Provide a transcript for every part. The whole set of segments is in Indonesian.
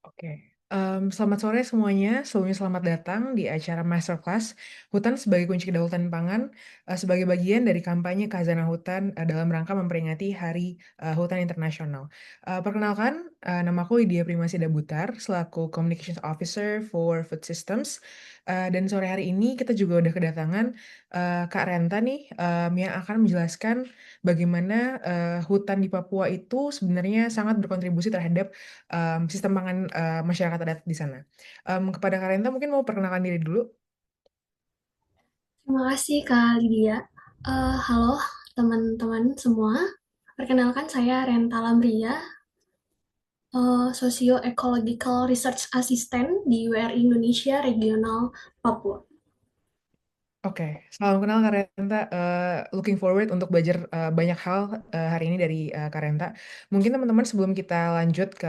Oke. Selamat sore semuanya. Sebelumnya selamat datang di acara Masterclass Hutan sebagai Kunci Kedaulatan Pangan sebagai bagian dari kampanye Khazanah Hutan dalam rangka memperingati Hari Hutan Internasional. Perkenalkan, namaku Lydia Primasida Butar selaku Communications Officer for Food Systems. Dan sore hari ini kita juga udah kedatangan Kak Renta nih yang akan menjelaskan bagaimana hutan di Papua itu sebenarnya sangat berkontribusi terhadap sistem pangan masyarakat adat di sana. Kepada Karenta mungkin mau perkenalkan diri dulu. Terima kasih Kak Lydia. Halo teman-teman semua. Perkenalkan saya Renta Lamria, Socio-Ecological Research Assistant di WRI Indonesia Regional Papua. Oke, salam kenal Kak Renta. Looking forward untuk belajar banyak hal hari ini dari Kak Renta. Mungkin teman-teman sebelum kita lanjut ke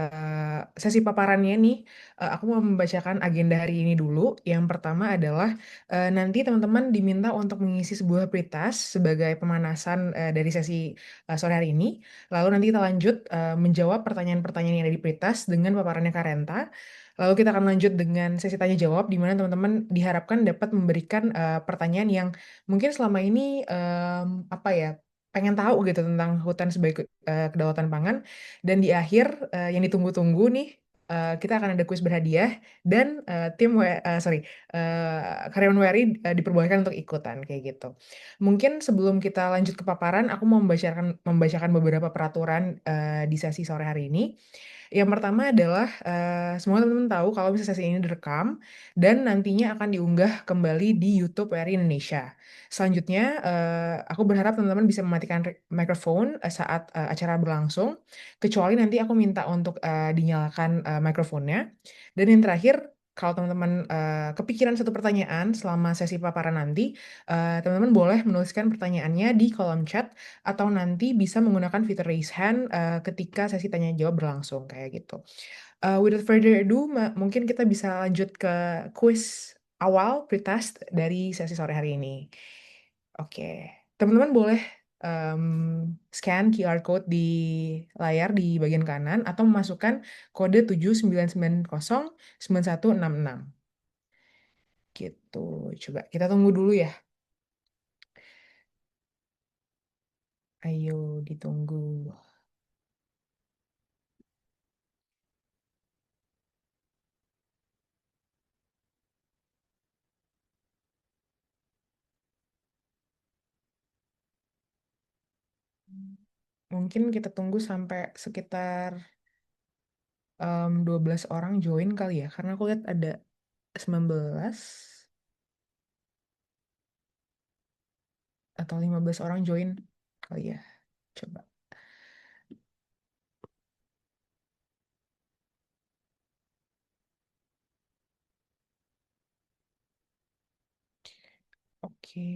sesi paparannya nih, aku mau membacakan agenda hari ini dulu. Yang pertama adalah nanti teman-teman diminta untuk mengisi sebuah pritas sebagai pemanasan dari sesi sore hari ini. Lalu nanti kita lanjut menjawab pertanyaan-pertanyaan yang ada di pritas dengan paparannya Kak Renta. Lalu kita akan lanjut dengan sesi tanya jawab di mana teman-teman diharapkan dapat memberikan pertanyaan yang mungkin selama ini apa ya pengen tahu gitu tentang hutan sebagai kedaulatan pangan. Dan di akhir yang ditunggu-tunggu nih kita akan ada kuis berhadiah dan sorry karyawan WRI diperbolehkan untuk ikutan kayak gitu. Mungkin sebelum kita lanjut ke paparan, aku mau membacakan beberapa peraturan di sesi sore hari ini. Yang pertama adalah semua teman-teman tahu kalau misalnya sesi ini direkam dan nantinya akan diunggah kembali di YouTube RRI Indonesia. Selanjutnya, aku berharap teman-teman bisa mematikan mikrofon saat acara berlangsung, kecuali nanti aku minta untuk dinyalakan mikrofonnya. Dan yang terakhir, kalau teman-teman kepikiran satu pertanyaan selama sesi paparan nanti, teman-teman boleh menuliskan pertanyaannya di kolom chat atau nanti bisa menggunakan fitur raise hand ketika sesi tanya jawab berlangsung kayak gitu. Without further ado, mungkin kita bisa lanjut ke quiz awal pretest dari sesi sore hari ini. Oke, teman-teman boleh em, scan QR code di layar di bagian kanan atau memasukkan kode 799099166. Gitu. Coba kita tunggu dulu ya. Ayo ditunggu. Mungkin kita tunggu sampai sekitar 12 orang join kali ya. Karena aku lihat ada 19 atau 15 orang join kali ya. Coba. Oke.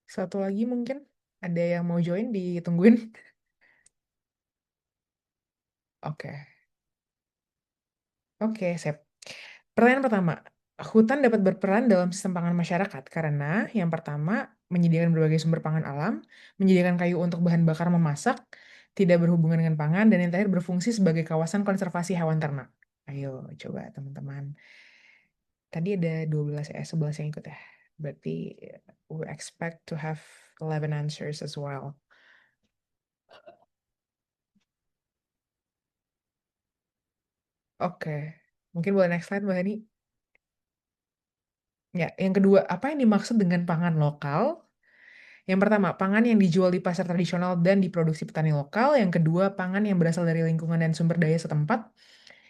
Satu lagi mungkin ada yang mau join ditungguin. Oke. Oke, sip. Pertanyaan pertama. Hutan dapat berperan dalam sistem pangan masyarakat karena yang pertama menyediakan berbagai sumber pangan alam, menyediakan kayu untuk bahan bakar memasak, tidak berhubungan dengan pangan, dan yang terakhir berfungsi sebagai kawasan konservasi hewan ternak. Ayo coba teman-teman. Tadi ada 12 ya, 11 yang ikut ya. Berarti we expect to have 11 answers as well. Oke. Mungkin boleh next slide, Mbak Hani. Ya, yang kedua, apa yang dimaksud dengan pangan lokal? Yang pertama, pangan yang dijual di pasar tradisional dan diproduksi petani lokal. Yang kedua, pangan yang berasal dari lingkungan dan sumber daya setempat.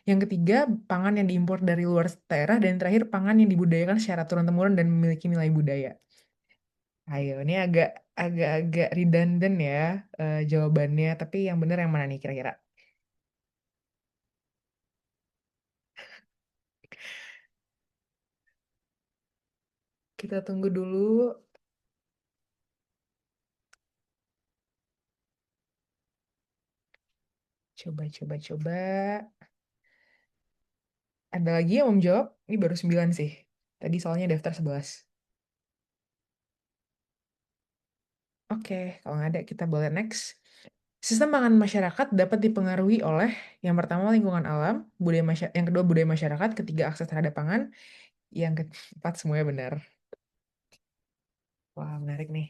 Yang ketiga, pangan yang diimpor dari luar daerah. Dan yang terakhir, pangan yang dibudidayakan secara turun-temurun dan memiliki nilai budaya. Ayo, ini agak-agak redundant ya jawabannya. Tapi yang benar yang mana nih kira-kira? Kita tunggu dulu. Coba. Ada lagi yang mau menjawab? Ini baru 9 sih. Tadi soalnya daftar 11. Oke, kalau nggak ada kita boleh next. Sistem pangan masyarakat dapat dipengaruhi oleh yang pertama lingkungan alam, yang kedua budaya masyarakat, ketiga akses terhadap pangan, yang keempat semuanya benar. Wah, menarik nih.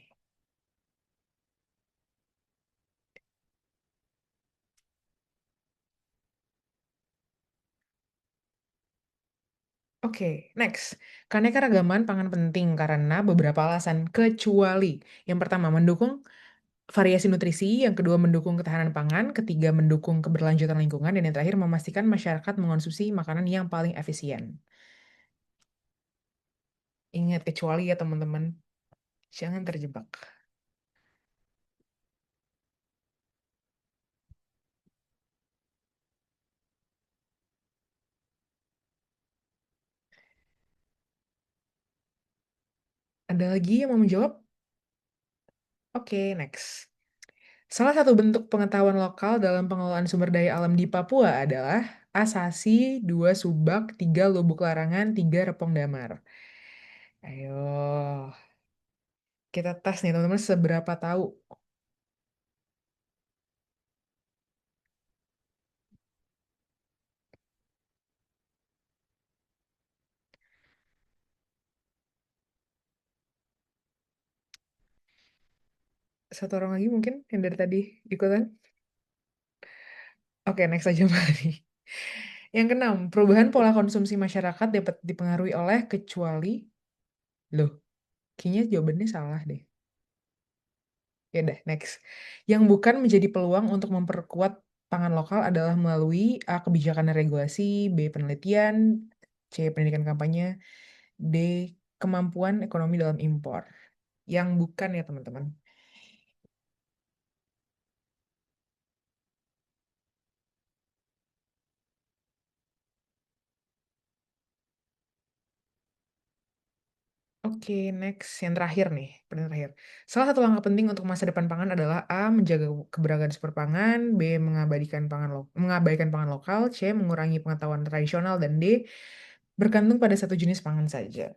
Oke, next. Keanekaragaman pangan penting karena beberapa alasan, kecuali yang pertama mendukung variasi nutrisi, yang kedua mendukung ketahanan pangan, ketiga mendukung keberlanjutan lingkungan, dan yang terakhir memastikan masyarakat mengonsumsi makanan yang paling efisien. Ingat kecuali ya teman-teman, jangan terjebak. Ada lagi yang mau menjawab? Oke, next. Salah satu bentuk pengetahuan lokal dalam pengelolaan sumber daya alam di Papua adalah Asasi, 2 Subak, 3 Lubuk Larangan, 3 Repong Damar. Ayo, kita tes nih teman-teman seberapa tahu. Satu orang lagi mungkin yang dari tadi ikutan. Oke, next aja Mari. Yang keenam, perubahan pola konsumsi masyarakat dapat dipengaruhi oleh kecuali, loh, kayaknya jawabannya salah deh. Ya udah, next. Yang bukan menjadi peluang untuk memperkuat pangan lokal adalah melalui A, kebijakan dan regulasi, B, penelitian, C, pendidikan kampanye, D, kemampuan ekonomi dalam impor. Yang bukan ya teman-teman. Oke, next. Yang terakhir nih, pertanyaan terakhir. Salah satu langkah penting untuk masa depan pangan adalah A, menjaga keberagaman sumber pangan, B, mengabaikan pangan lokal, C, mengurangi pengetahuan tradisional, dan D, bergantung pada satu jenis pangan saja.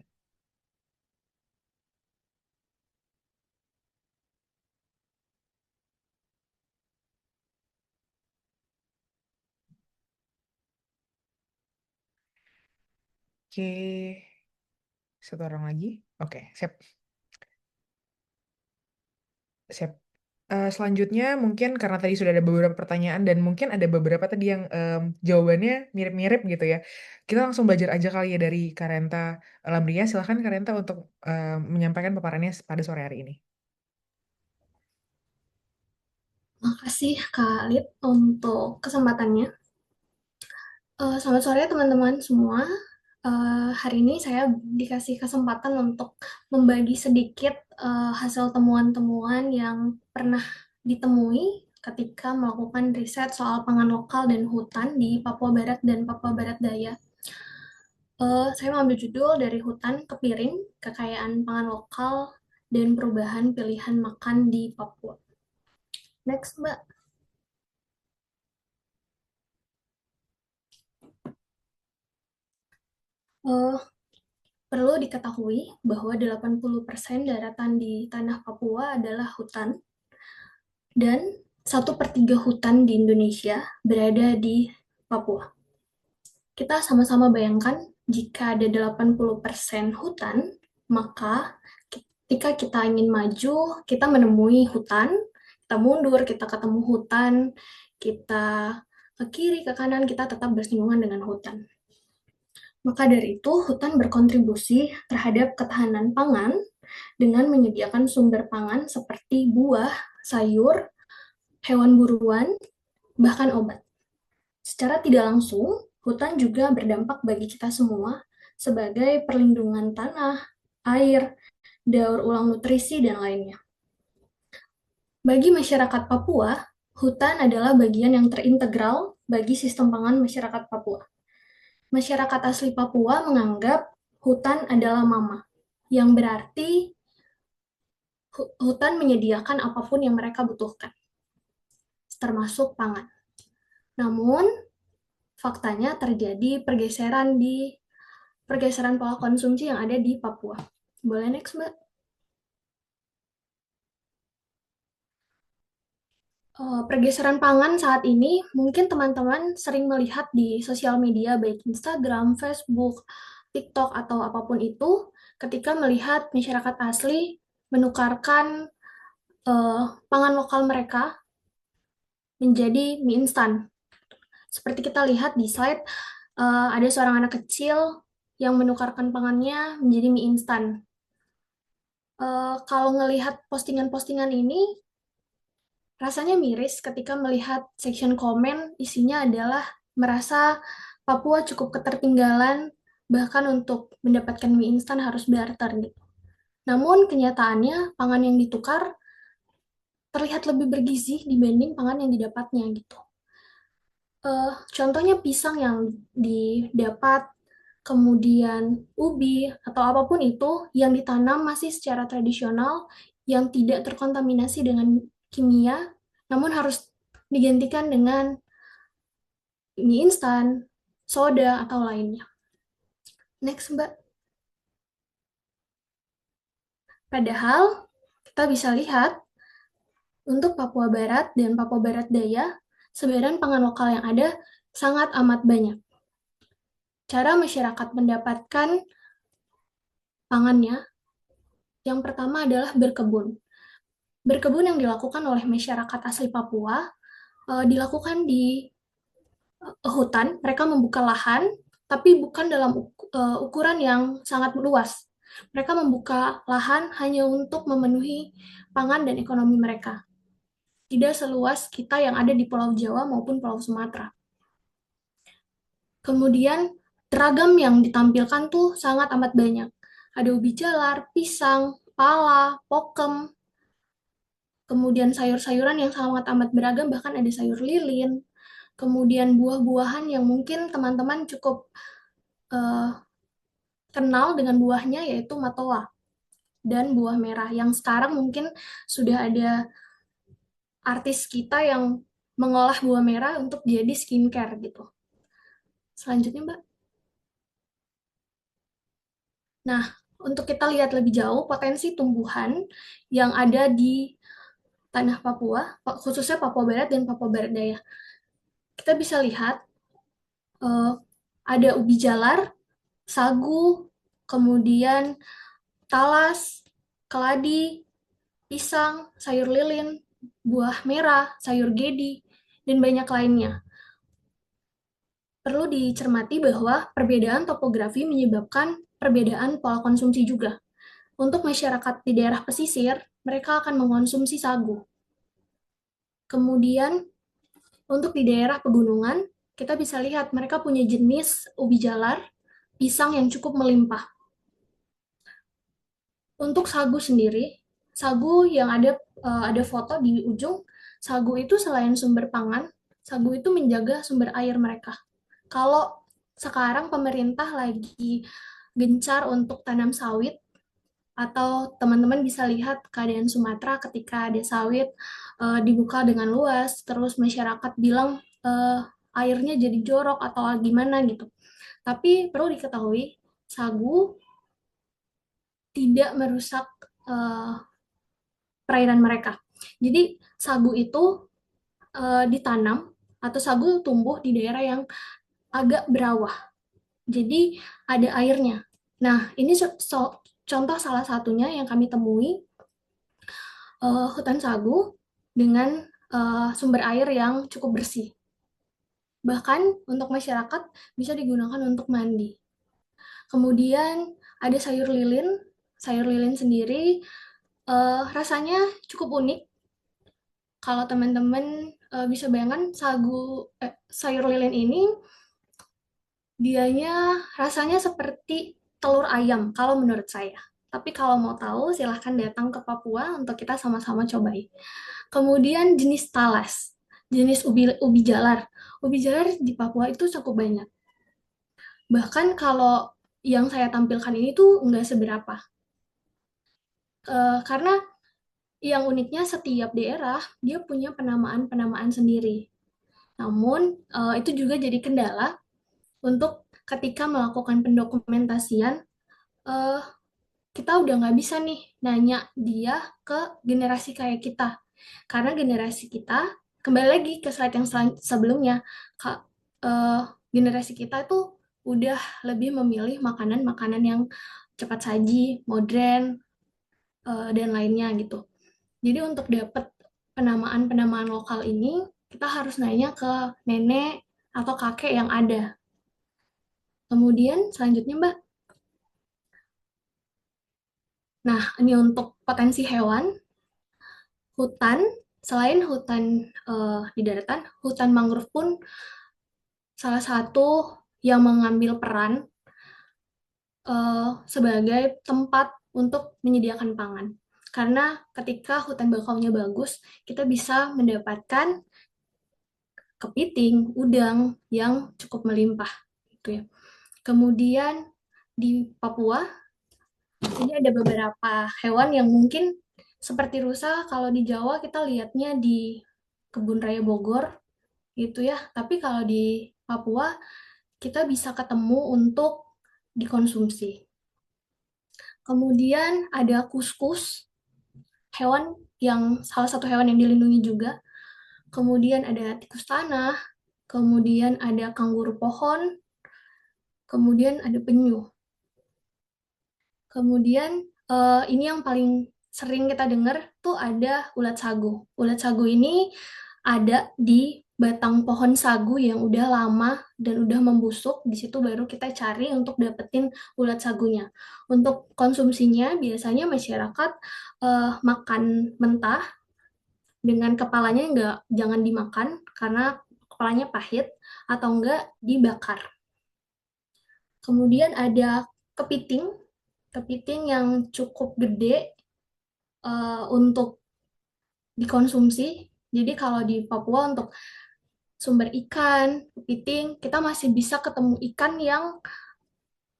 Oke, satu orang lagi. Oke, siap. Siap. Selanjutnya mungkin karena tadi sudah ada beberapa pertanyaan dan mungkin ada beberapa tadi yang jawabannya mirip-mirip gitu ya. Kita langsung belajar aja kali ya dari Karenta Lamria. Silahkan Karenta untuk menyampaikan paparannya pada sore hari ini. Makasih Kak Lid untuk kesempatannya. Selamat sore teman-teman semua. Hari ini saya dikasih kesempatan untuk membagi sedikit hasil temuan-temuan yang pernah ditemui ketika melakukan riset soal pangan lokal dan hutan di Papua Barat dan Papua Barat Daya. Saya mengambil judul dari hutan ke piring, kekayaan pangan lokal, dan perubahan pilihan makan di Papua. Next, Mbak. Eh, Perlu diketahui bahwa 80% daratan di tanah Papua adalah hutan dan 1/3 hutan di Indonesia berada di Papua. Kita sama-sama bayangkan jika ada 80% hutan, maka ketika kita ingin maju, kita menemui hutan, kita mundur, kita ketemu hutan, kita ke kiri, ke kanan, kita tetap bersinggungan dengan hutan. Maka dari itu, hutan berkontribusi terhadap ketahanan pangan dengan menyediakan sumber pangan seperti buah, sayur, hewan buruan, bahkan obat. Secara tidak langsung, hutan juga berdampak bagi kita semua sebagai perlindungan tanah, air, daur ulang nutrisi, dan lainnya. Bagi masyarakat Papua, hutan adalah bagian yang terintegral bagi sistem pangan masyarakat Papua. Masyarakat asli Papua menganggap hutan adalah mama, yang berarti hutan menyediakan apapun yang mereka butuhkan, termasuk pangan. Namun, faktanya terjadi pergeseran pola konsumsi yang ada di Papua. Boleh next, Mbak? Pergeseran pangan saat ini mungkin teman-teman sering melihat di sosial media baik Instagram, Facebook, TikTok atau apapun itu ketika melihat masyarakat asli menukarkan eh, pangan lokal mereka menjadi mie instan. Seperti kita lihat di slide, ada seorang anak kecil yang menukarkan pangannya menjadi mie instan. Kalau ngelihat postingan-postingan ini, rasanya miris ketika melihat section komen isinya adalah merasa Papua cukup ketertinggalan, bahkan untuk mendapatkan mie instan harus barter gitu. Namun kenyataannya pangan yang ditukar terlihat lebih bergizi dibanding pangan yang didapatnya gitu. Contohnya pisang yang didapat, kemudian ubi atau apapun itu yang ditanam masih secara tradisional yang tidak terkontaminasi dengan kimia, namun harus digantikan dengan mie instan, soda atau lainnya. Next, Mbak. Padahal kita bisa lihat untuk Papua Barat dan Papua Barat Daya, sebaran pangan lokal yang ada sangat amat banyak. Cara masyarakat mendapatkan pangannya, yang pertama adalah berkebun. Berkebun yang dilakukan oleh masyarakat asli Papua dilakukan di hutan. Mereka membuka lahan, tapi bukan dalam ukuran yang sangat luas. Mereka membuka lahan hanya untuk memenuhi pangan dan ekonomi mereka. Tidak seluas kita yang ada di Pulau Jawa maupun Pulau Sumatera. Kemudian ragam yang ditampilkan tuh sangat amat banyak. Ada ubi jalar, pisang, pala, pokem, kemudian sayur-sayuran yang sangat amat beragam, bahkan ada sayur lilin, kemudian buah-buahan yang mungkin teman-teman cukup uh, kenal dengan buahnya, yaitu matoa dan buah merah, yang sekarang mungkin sudah ada artis kita yang mengolah buah merah untuk jadi skincare gitu. Selanjutnya, Mbak. Nah, untuk kita lihat lebih jauh potensi tumbuhan yang ada di tanah Papua, khususnya Papua Barat dan Papua Barat Daya. Kita bisa lihat uh, ada ubi jalar, sagu, kemudian talas, keladi, pisang, sayur lilin, buah merah, sayur gedi, dan banyak lainnya. Perlu dicermati bahwa perbedaan topografi menyebabkan perbedaan pola konsumsi juga. Untuk masyarakat di daerah pesisir, mereka akan mengonsumsi sagu. Kemudian, untuk di daerah pegunungan, kita bisa lihat mereka punya jenis ubi jalar, pisang yang cukup melimpah. Untuk sagu sendiri, sagu yang ada foto di ujung, sagu itu selain sumber pangan, sagu itu menjaga sumber air mereka. Kalau sekarang pemerintah lagi gencar untuk tanam sawit, atau teman-teman bisa lihat keadaan Sumatera ketika ada sawit dibuka dengan luas, terus masyarakat bilang airnya jadi jorok atau gimana gitu. Tapi perlu diketahui, sagu tidak merusak uh, perairan mereka. Jadi sagu itu ditanam atau sagu tumbuh di daerah yang agak berawah. Jadi ada airnya. Nah, ini contoh salah satunya yang kami temui hutan sagu dengan sumber air yang cukup bersih. Bahkan untuk masyarakat bisa digunakan untuk mandi. Kemudian ada sayur lilin. Sayur lilin sendiri rasanya cukup unik. Kalau teman-teman bisa bayangkan sayur lilin ini dianya rasanya seperti telur ayam kalau menurut saya. Tapi kalau mau tahu silahkan datang ke Papua untuk kita sama-sama cobain. Kemudian jenis talas, jenis ubi jalar. Ubi jalar di Papua itu cukup banyak. Bahkan kalau yang saya tampilkan ini tuh nggak seberapa. Karena yang uniknya setiap daerah dia punya penamaan-penamaan sendiri. Namun itu juga jadi kendala untuk ketika melakukan pendokumentasian, eh, kita udah nggak bisa nih nanya dia ke generasi kayak kita. Karena generasi kita kembali lagi ke slide yang sebelumnya, Kak, eh, generasi kita tuh udah lebih memilih makanan-makanan yang cepat saji, modern, dan lainnya gitu. Jadi untuk dapat penamaan-penamaan lokal ini, kita harus nanya ke nenek atau kakek yang ada. Kemudian selanjutnya Mbak, nah ini untuk potensi hewan, hutan, selain hutan di daratan, hutan mangrove pun salah satu yang mengambil peran sebagai tempat untuk menyediakan pangan. Karena ketika hutan bakaunya bagus, kita bisa mendapatkan kepiting, udang yang cukup melimpah gitu ya. Kemudian di Papua ini ada beberapa hewan yang mungkin seperti rusa kalau di Jawa kita lihatnya di Kebun Raya Bogor gitu ya. Tapi kalau di Papua kita bisa ketemu untuk dikonsumsi. Kemudian ada kuskus, hewan yang salah satu hewan yang dilindungi juga. Kemudian ada tikus tanah, kemudian ada kanguru pohon, kemudian ada penyu. Kemudian ini yang paling sering kita dengar tuh ada ulat sagu. Ulat sagu ini ada di batang pohon sagu yang udah lama dan udah membusuk. Di situ baru kita cari untuk dapetin ulat sagunya. Untuk konsumsinya biasanya masyarakat makan mentah dengan kepalanya enggak, jangan dimakan karena kepalanya pahit atau enggak dibakar. Kemudian ada kepiting, kepiting yang cukup gede untuk dikonsumsi. Jadi kalau di Papua untuk sumber ikan, kepiting, kita masih bisa ketemu ikan yang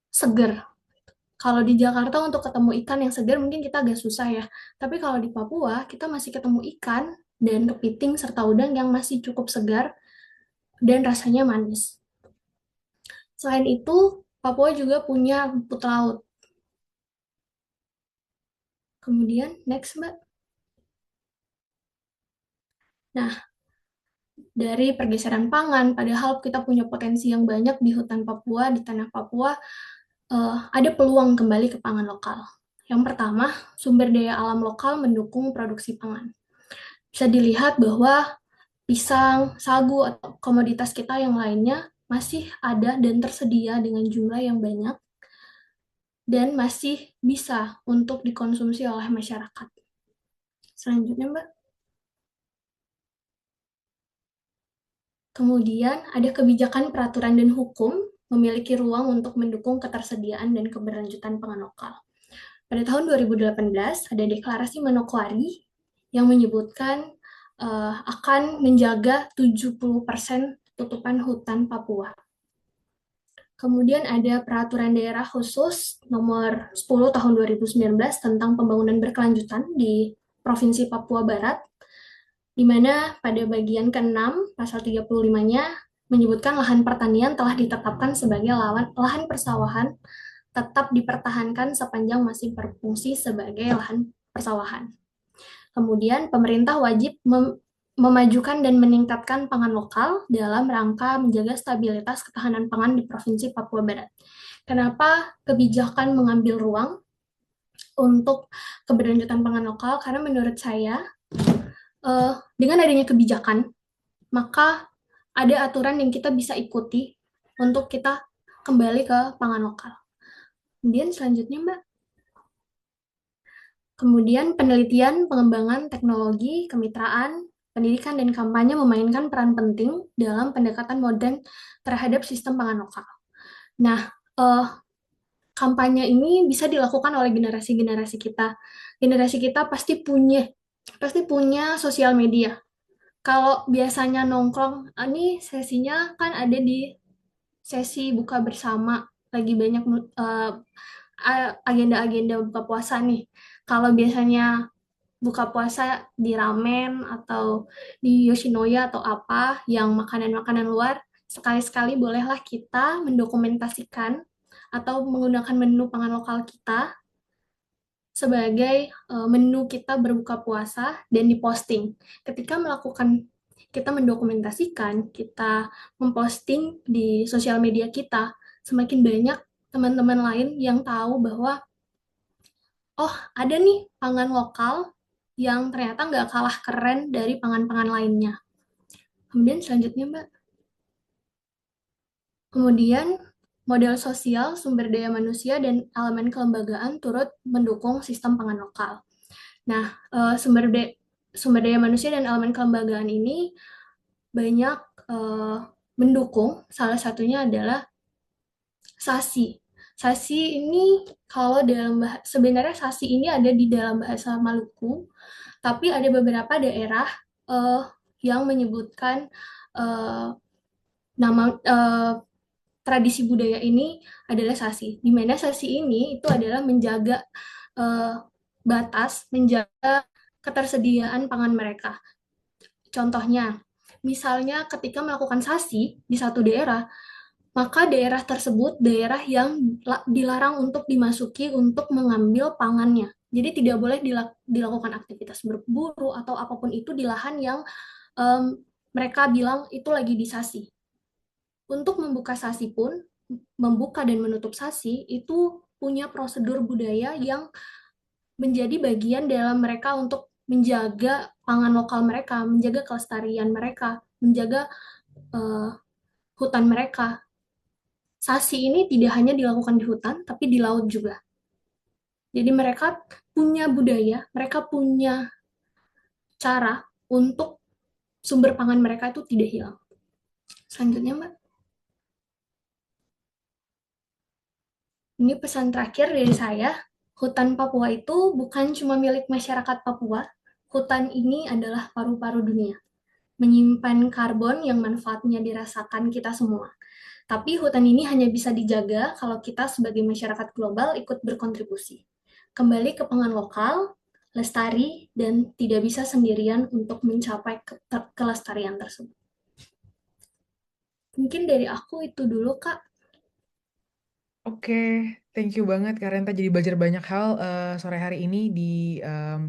seger. Kalau di Jakarta untuk ketemu ikan yang segar mungkin kita agak susah ya. Tapi kalau di Papua kita masih ketemu ikan dan kepiting serta udang yang masih cukup segar dan rasanya manis. Selain itu, Papua juga punya rumput laut. Kemudian, next Mbak. Nah, dari pergeseran pangan, padahal kita punya potensi yang banyak di hutan Papua, di tanah Papua, ada peluang kembali ke pangan lokal. Yang pertama, sumber daya alam lokal mendukung produksi pangan. Bisa dilihat bahwa pisang, sagu, atau komoditas kita yang lainnya masih ada dan tersedia dengan jumlah yang banyak dan masih bisa untuk dikonsumsi oleh masyarakat. Selanjutnya, Mbak. Kemudian ada kebijakan peraturan dan hukum memiliki ruang untuk mendukung ketersediaan dan keberlanjutan pangan lokal. Pada tahun 2018 ada deklarasi Manokwari yang menyebutkan akan menjaga 70% tutupan hutan Papua. Kemudian ada peraturan daerah khusus nomor 10 tahun 2019 tentang pembangunan berkelanjutan di Provinsi Papua Barat, di mana pada bagian ke-6 pasal 35-nya menyebutkan lahan pertanian telah ditetapkan sebagai lahan persawahan tetap dipertahankan sepanjang masih berfungsi sebagai lahan persawahan. Kemudian pemerintah wajib memajukan dan meningkatkan pangan lokal dalam rangka menjaga stabilitas ketahanan pangan di Provinsi Papua Barat. Kenapa kebijakan mengambil ruang untuk keberlanjutan pangan lokal? Karena menurut saya dengan adanya kebijakan, maka ada aturan yang kita bisa ikuti untuk kita kembali ke pangan lokal. Kemudian selanjutnya, Mbak. Kemudian penelitian, pengembangan teknologi, kemitraan, pendidikan, dan kampanye memainkan peran penting dalam pendekatan modern terhadap sistem pangan lokal. Nah, kampanye ini bisa dilakukan oleh generasi-generasi kita. Generasi kita pasti punya sosial media. Kalau biasanya nongkrong, ini sesinya kan ada di sesi buka bersama, lagi banyak agenda-agenda buka puasa nih. Kalau biasanya buka puasa di ramen atau di Yoshinoya atau apa yang makanan-makanan luar, sekali-sekali bolehlah kita mendokumentasikan atau menggunakan menu pangan lokal kita sebagai menu kita berbuka puasa dan diposting. Ketika melakukan kita mendokumentasikan, kita memposting di sosial media kita, semakin banyak teman-teman lain yang tahu bahwa, oh ada nih pangan lokal yang ternyata nggak kalah keren dari pangan-pangan lainnya. Kemudian selanjutnya Mbak, kemudian model sosial, sumber daya manusia, dan elemen kelembagaan turut mendukung sistem pangan lokal. Nah, sumber daya manusia dan elemen kelembagaan ini banyak eh, mendukung. Salah satunya adalah SASI. SASI ini kalau sebenarnya SASI ini ada di dalam bahasa Maluku, tapi ada beberapa daerah eh, yang menyebutkan eh, nama tradisi budaya ini adalah SASI. Di mana SASI ini itu adalah menjaga eh, batas, menjaga ketersediaan pangan mereka. Contohnya, misalnya ketika melakukan SASI di satu daerah, maka daerah tersebut daerah yang dilarang untuk dimasuki untuk mengambil pangannya. Jadi tidak boleh dilakukan aktivitas berburu atau apapun itu di lahan yang em, mereka bilang itu lagi disasi. Untuk membuka sasi pun, membuka dan menutup sasi itu punya prosedur budaya yang menjadi bagian dalam mereka untuk menjaga pangan lokal mereka, menjaga kelestarian mereka, menjaga uh, hutan mereka. Sasi ini tidak hanya dilakukan di hutan, tapi di laut juga. Jadi mereka punya budaya, mereka punya cara untuk sumber pangan mereka itu tidak hilang. Selanjutnya, Mbak. Ini pesan terakhir dari saya. Hutan Papua itu bukan cuma milik masyarakat Papua. Hutan ini adalah paru-paru dunia. Menyimpan karbon yang manfaatnya dirasakan kita semua. Tapi hutan ini hanya bisa dijaga kalau kita sebagai masyarakat global ikut berkontribusi. Kembali ke pangan lokal, lestari, dan tidak bisa sendirian untuk mencapai kelestarian tersebut. Mungkin dari aku itu dulu, Kak. Oke, thank you banget Karenta jadi belajar banyak hal sore hari ini di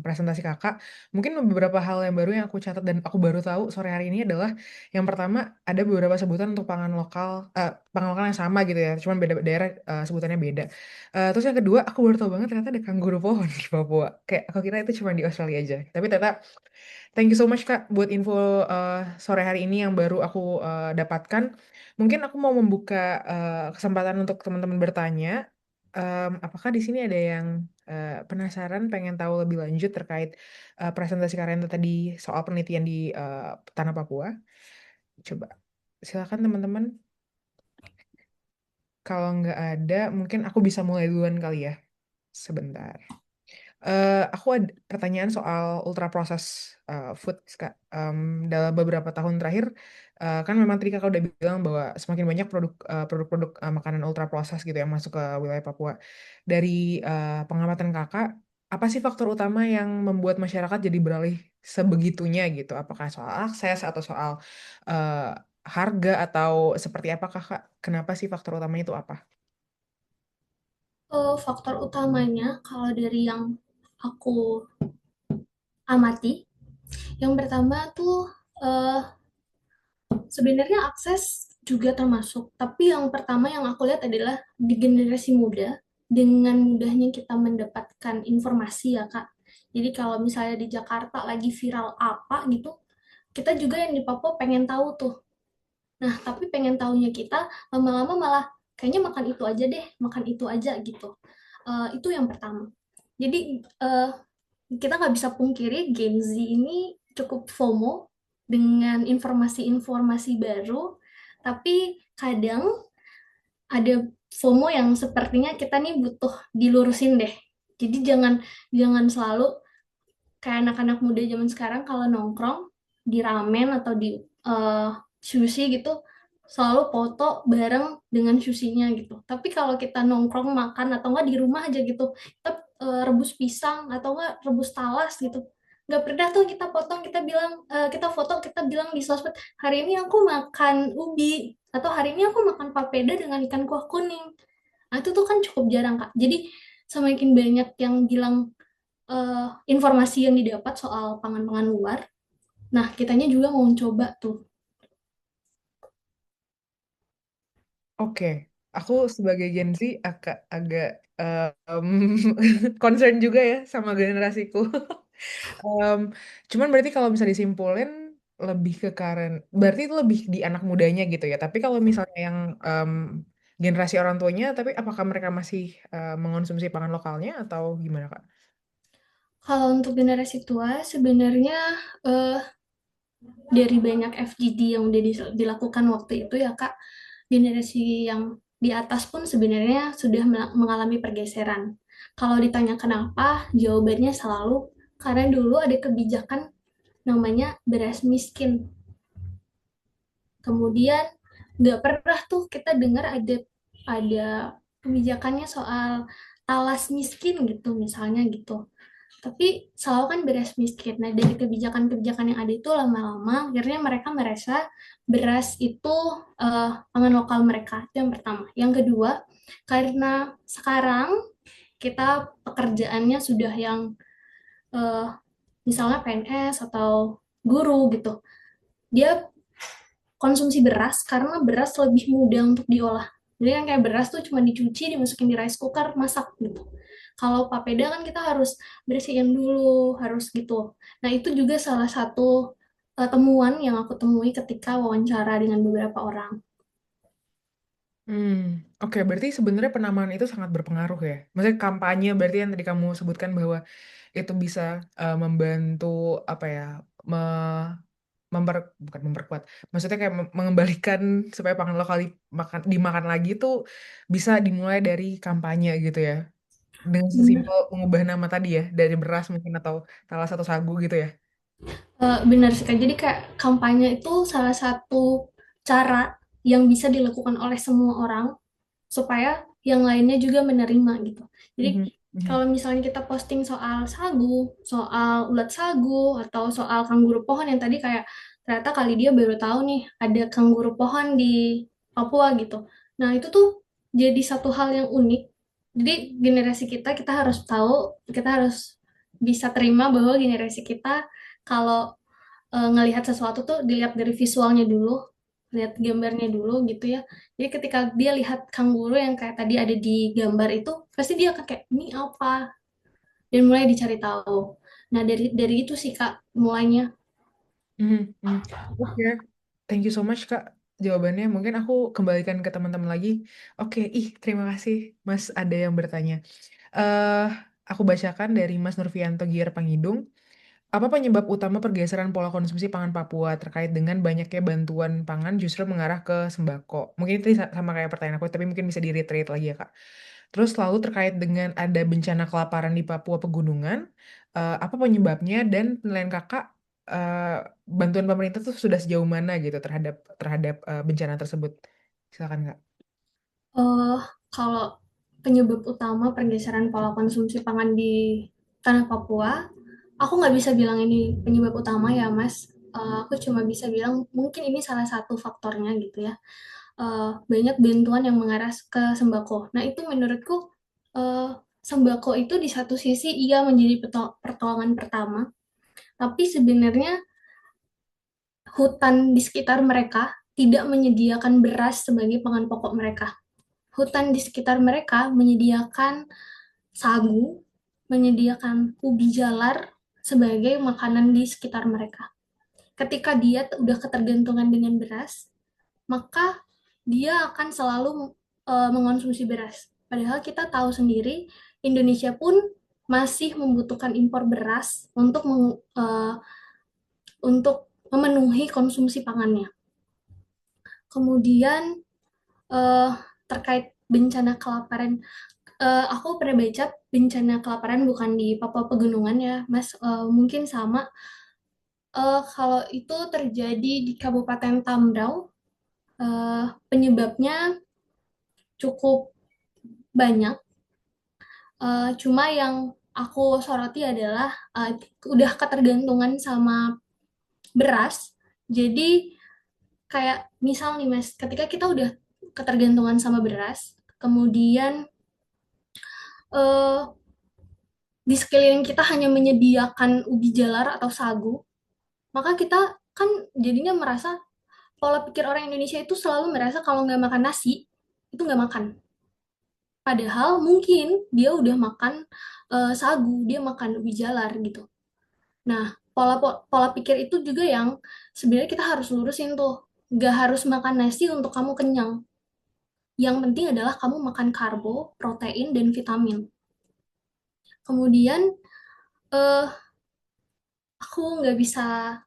presentasi kakak. Mungkin beberapa hal yang baru yang aku catat dan aku baru tahu sore hari ini adalah yang pertama ada beberapa sebutan untuk pangan lokal yang sama gitu ya, cuman beda daerah sebutannya beda. Terus yang kedua aku baru tahu banget ternyata ada kanguru pohon di Papua. Kayak aku kira itu cuma di Australia aja, tapi ternyata thank you so much Kak buat info sore hari ini yang baru aku dapatkan. Mungkin aku mau membuka kesempatan untuk teman-teman bertanya. Apakah di sini ada yang penasaran, pengen tahu lebih lanjut terkait presentasi Karenta tadi soal penelitian di Tanah Papua? Coba, silakan teman-teman. Kalau nggak ada, mungkin aku bisa mulai duluan kali ya. Sebentar. Aku ada pertanyaan soal ultra process food, Kak. Dalam beberapa tahun terakhir, kan memang tadi Kakak udah bilang bahwa semakin banyak produk-produk makanan ultra process gitu yang masuk ke wilayah Papua. Dari pengamatan Kakak, apa sih faktor utama yang membuat masyarakat jadi beralih sebegitunya gitu? Apakah soal akses atau soal eh, harga atau seperti apa Kakak? Kenapa sih faktor utamanya itu apa? Faktor utamanya, kalau dari yang aku amati, yang pertama tuh uh, sebenarnya akses juga termasuk, tapi yang pertama yang aku lihat adalah di generasi muda, dengan mudahnya kita mendapatkan informasi ya Kak. Jadi kalau misalnya di Jakarta lagi viral apa gitu, kita juga yang di Papua pengen tahu tuh. Nah, tapi pengen tahunya kita lama-lama malah kayaknya makan itu aja deh, makan itu aja gitu. Itu yang pertama. Jadi kita nggak bisa pungkiri Gen Z ini cukup FOMO dengan informasi-informasi baru, tapi kadang ada FOMO yang sepertinya kita nih butuh dilurusin deh. Jadi jangan jangan selalu kayak anak-anak muda zaman sekarang kalau nongkrong di ramen atau di sushi gitu selalu foto bareng dengan susinya gitu. Tapi kalau kita nongkrong makan atau enggak di rumah aja gitu, kita rebus pisang atau enggak rebus talas gitu. Nggak pernah tuh kita potong, kita bilang, kita foto, kita bilang di sosmed, hari ini aku makan ubi, atau hari ini aku makan papeda dengan ikan kuah kuning. Nah, itu tuh kan cukup jarang, Kak. Jadi, semakin banyak yang bilang informasi yang didapat soal pangan-pangan luar, Nah, kitanya juga mau coba tuh. Oke, aku sebagai Gen Z agak em, concern juga ya sama generasiku. Em, Cuman berarti kalau bisa disimpulin lebih ke berarti itu lebih di anak mudanya gitu ya. Tapi kalau misalnya yang generasi orang tuanya, tapi apakah mereka masih mengonsumsi pangan lokalnya atau gimana Kak? Kalau untuk generasi tua, sebenarnya eh, dari banyak FGD yang udah dilakukan waktu itu ya Kak, generasi yang di atas pun sebenarnya sudah mengalami pergeseran. Kalau ditanya kenapa, jawabannya selalu karena dulu ada kebijakan namanya beras miskin. Kemudian nggak pernah tuh kita dengar ada kebijakannya soal talas miskin gitu misalnya gitu. Tapi selalu kan beras miskin. Nah, dari kebijakan-kebijakan yang ada itu lama-lama akhirnya mereka merasa beras itu pangan lokal mereka. Itu yang pertama. Yang kedua, karena sekarang kita pekerjaannya sudah yang eh, misalnya PNS atau guru gitu. Dia konsumsi beras karena beras lebih mudah untuk diolah. Jadi kan kayak beras tuh cuma dicuci, dimasukin di rice cooker, masak gitu. Kalau papeda kan kita harus bersihin dulu, harus gitu. Nah, itu juga salah satu temuan yang aku temui ketika wawancara dengan beberapa orang. Hmm, oke, berarti sebenarnya penamaan itu sangat berpengaruh ya. Maksudnya kampanye berarti yang tadi kamu sebutkan bahwa itu bisa membantu apa ya, bukan memperkuat. Maksudnya kayak mengembalikan supaya pangan lokal dimakan lagi tuh bisa dimulai dari kampanye gitu ya. Dengan Bener. sesimpel mengubah nama tadi ya, dari beras mungkin atau salah satu sagu gitu ya. Benar sih Kak. Jadi kayak kampanye itu salah satu cara yang bisa dilakukan oleh semua orang supaya yang lainnya juga menerima gitu. Jadi Mhm, mhm. kalau misalnya kita posting soal sagu, soal ulat sagu, atau soal kangguru pohon yang tadi kayak ternyata kali dia baru tahu nih ada kangguru pohon di Papua gitu. Nah itu tuh jadi satu hal yang unik. Jadi generasi kita harus tahu, kita harus bisa terima bahwa generasi kita kalau ngelihat sesuatu tuh dilihat dari visualnya dulu, lihat gambarnya dulu gitu ya. Jadi ketika dia lihat kanguru yang kayak tadi ada di gambar itu, pasti dia akan kayak ini apa? Dan mulai dicari tahu. Nah, dari itu sih Kak mulainya. Mhm, mhm. Oke, thank you so much Kak jawabannya. Mungkin aku kembalikan ke teman-teman lagi. Oke, terima kasih Mas ada yang bertanya. eh aku bacakan dari Mas Nurfianto Gier Pangidung. Apa penyebab utama pergeseran pola konsumsi pangan Papua terkait dengan banyaknya bantuan pangan justru mengarah ke sembako? Mungkin itu sama kayak pertanyaan aku, tapi mungkin bisa di-reiterate lagi ya Kak. Terus lalu terkait dengan ada bencana kelaparan di Papua Pegunungan, apa penyebabnya dan penilaian Kakak eh, bantuan pemerintah tuh sudah sejauh mana gitu terhadap terhadap bencana tersebut? Silakan Kak. eh Kalau penyebab utama pergeseran pola konsumsi pangan di tanah Papua, aku nggak bisa bilang ini penyebab utama ya Mas. Aku cuma bisa bilang mungkin ini salah satu faktornya gitu ya. Banyak bantuan yang mengarah ke sembako. Nah, itu menurutku uh, sembako itu di satu sisi ia menjadi pertolongan pertama, tapi sebenarnya hutan di sekitar mereka tidak menyediakan beras sebagai pangan pokok mereka. Hutan di sekitar mereka menyediakan sagu, menyediakan ubi jalar sebagai makanan di sekitar mereka. Ketika dia udah ketergantungan dengan beras, maka dia akan selalu mengonsumsi beras. Padahal kita tahu sendiri Indonesia pun masih membutuhkan impor beras untuk memenuhi konsumsi pangannya. Kemudian uh, terkait bencana kelaparan, aku pernah baca bencana kelaparan bukan di Papua Pegunungan ya, Mas. Mungkin sama. Kalau itu terjadi di Kabupaten Tambrau, penyebabnya cukup banyak. Cuma yang aku soroti adalah udah ketergantungan sama beras. Jadi kayak misal nih Mas, ketika kita udah ketergantungan sama beras, kemudian di sekeliling kita hanya menyediakan ubi jalar atau sagu, maka kita kan jadinya merasa, pola pikir orang Indonesia itu selalu merasa kalau nggak makan nasi, itu nggak makan. Padahal mungkin dia udah makan sagu, dia makan ubi jalar gitu. Nah, pola pikir itu juga yang sebenarnya kita harus lurusin tuh. Nggak harus makan nasi untuk kamu kenyang. Yang penting adalah kamu makan karbo, protein, dan vitamin. Kemudian, eh, aku nggak bisa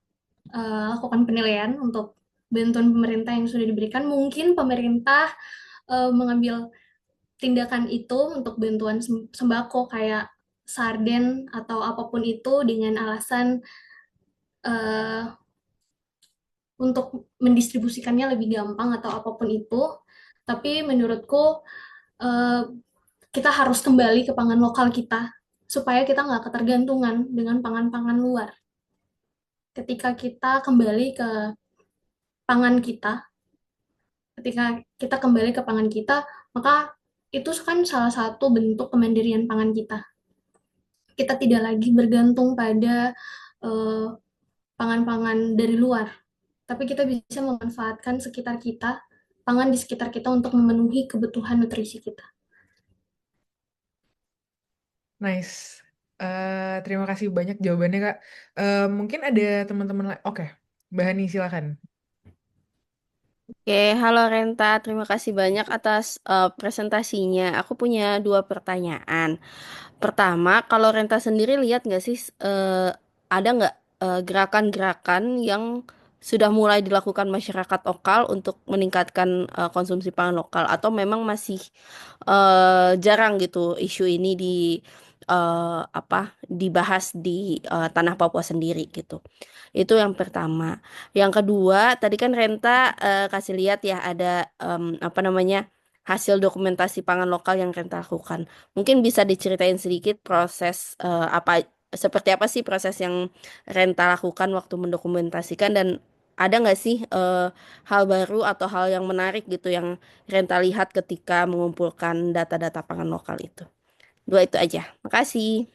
lakukan penilaian untuk bantuan pemerintah yang sudah diberikan. Mungkin pemerintah mengambil tindakan itu untuk bantuan sembako kayak sarden atau apapun itu dengan alasan eh, untuk mendistribusikannya lebih gampang atau apapun itu. Tapi menurutku eh, kita harus kembali ke pangan lokal kita supaya kita nggak ketergantungan dengan pangan-pangan luar. Ketika kita kembali ke pangan kita, ketika kita kembali ke pangan kita, maka itu kan salah satu bentuk kemandirian pangan kita. Kita tidak lagi bergantung pada eh, pangan-pangan dari luar, tapi kita bisa memanfaatkan sekitar kita, pangan di sekitar kita untuk memenuhi kebutuhan nutrisi kita. Nice. Terima kasih banyak jawabannya, Kak. Mungkin ada teman-teman lain. Oke, Mbak Hani silakan. Oke, halo Renta. Terima kasih banyak atas presentasinya. Aku punya dua pertanyaan. Pertama, kalau Renta sendiri lihat nggak sih ada nggak gerakan-gerakan yang sudah mulai dilakukan masyarakat lokal untuk meningkatkan konsumsi pangan lokal atau memang masih jarang gitu isu ini apa dibahas di tanah Papua sendiri gitu. Itu yang pertama. Yang kedua, tadi kan Renta kasih lihat ya ada apa namanya hasil dokumentasi pangan lokal yang Renta lakukan. Mungkin bisa diceritain sedikit proses apa seperti apa sih proses yang Renta lakukan waktu mendokumentasikan dan ada nggak sih hal baru atau hal yang menarik gitu yang Renta lihat ketika mengumpulkan data-data pangan lokal itu? Dua itu aja. Makasih.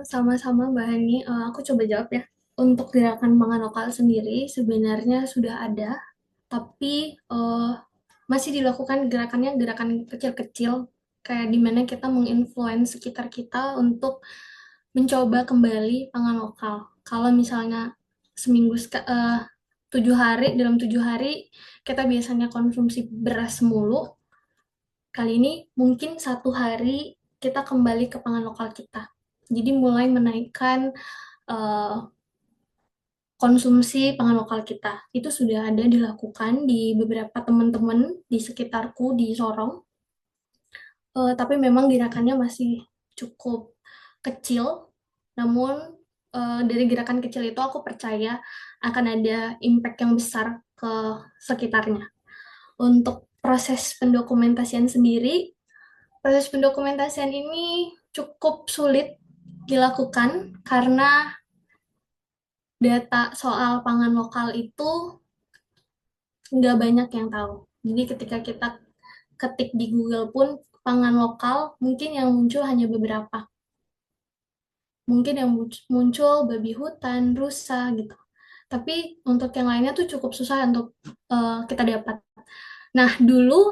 Sama-sama Mbak Hani. Aku coba jawab ya. Untuk gerakan pangan lokal sendiri sebenarnya sudah ada, tapi masih dilakukan gerakannya gerakan kecil-kecil, kayak dimana kita menginfluence sekitar kita untuk mencoba kembali pangan lokal. Kalau misalnya seminggu 7 hari, dalam 7 hari kita biasanya konsumsi beras mulu, kali ini mungkin 1 hari kita kembali ke pangan lokal kita. Jadi mulai menaikkan eh, konsumsi pangan lokal kita. Itu sudah ada dilakukan di beberapa teman-teman di sekitarku di Sorong. Tapi memang gerakannya masih cukup kecil. Namun dari gerakan kecil itu aku percaya akan ada impact yang besar ke sekitarnya. Untuk proses pendokumentasian ini cukup sulit dilakukan karena data soal pangan lokal itu nggak banyak yang tahu. Jadi ketika kita ketik di Google pun pangan lokal, mungkin yang muncul hanya beberapa. Mungkin yang muncul babi hutan, rusa gitu. Tapi untuk yang lainnya tuh cukup susah untuk kita dapat. Nah, dulu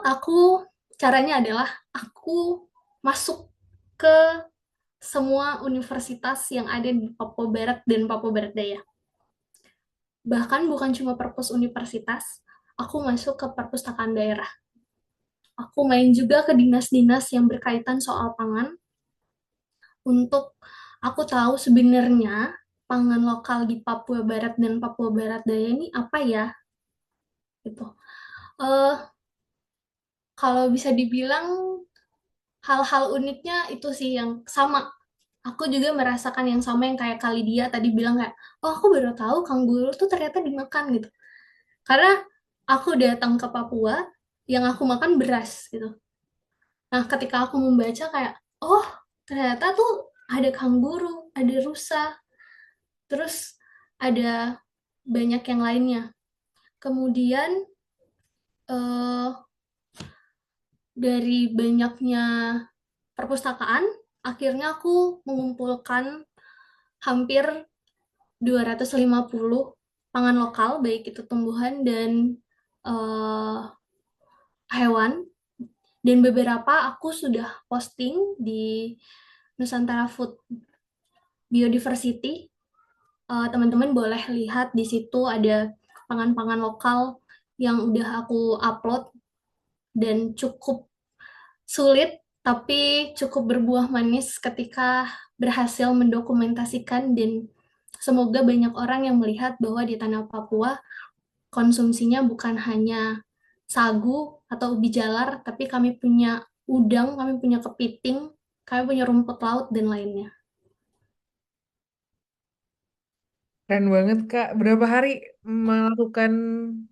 caranya adalah aku masuk ke semua universitas yang ada di Papua Barat dan Papua Barat Daya. Bahkan bukan cuma perpus universitas, aku masuk ke perpustakaan daerah. Aku main juga ke dinas-dinas yang berkaitan soal pangan untuk aku tahu sebenarnya pangan lokal di Papua Barat dan Papua Barat Daya ini apa ya gitu. Eh Kalau bisa dibilang hal-hal uniknya itu sih yang sama. Aku juga merasakan yang sama yang kayak kali dia tadi bilang kayak, oh aku baru tahu kanguru tuh ternyata dimakan gitu. Karena aku datang ke Papua, yang aku makan beras gitu. Nah, ketika aku membaca kayak, oh ternyata tuh ada kanguru, ada rusa, terus ada banyak yang lainnya. Kemudian eh, dari banyaknya perpustakaan, akhirnya aku mengumpulkan hampir 250 pangan lokal, baik itu tumbuhan dan eh, hewan. Dan beberapa aku sudah posting di Nusantara Food Biodiversity. Teman-teman boleh lihat di situ ada pangan-pangan lokal yang udah aku upload dan cukup sulit tapi cukup berbuah manis ketika berhasil mendokumentasikan, dan semoga banyak orang yang melihat bahwa di tanah Papua konsumsinya bukan hanya sagu atau ubi jalar, tapi kami punya udang, kami punya kepiting, kami punya rumput laut dan lainnya. Keren banget, Kak. Berapa hari melakukan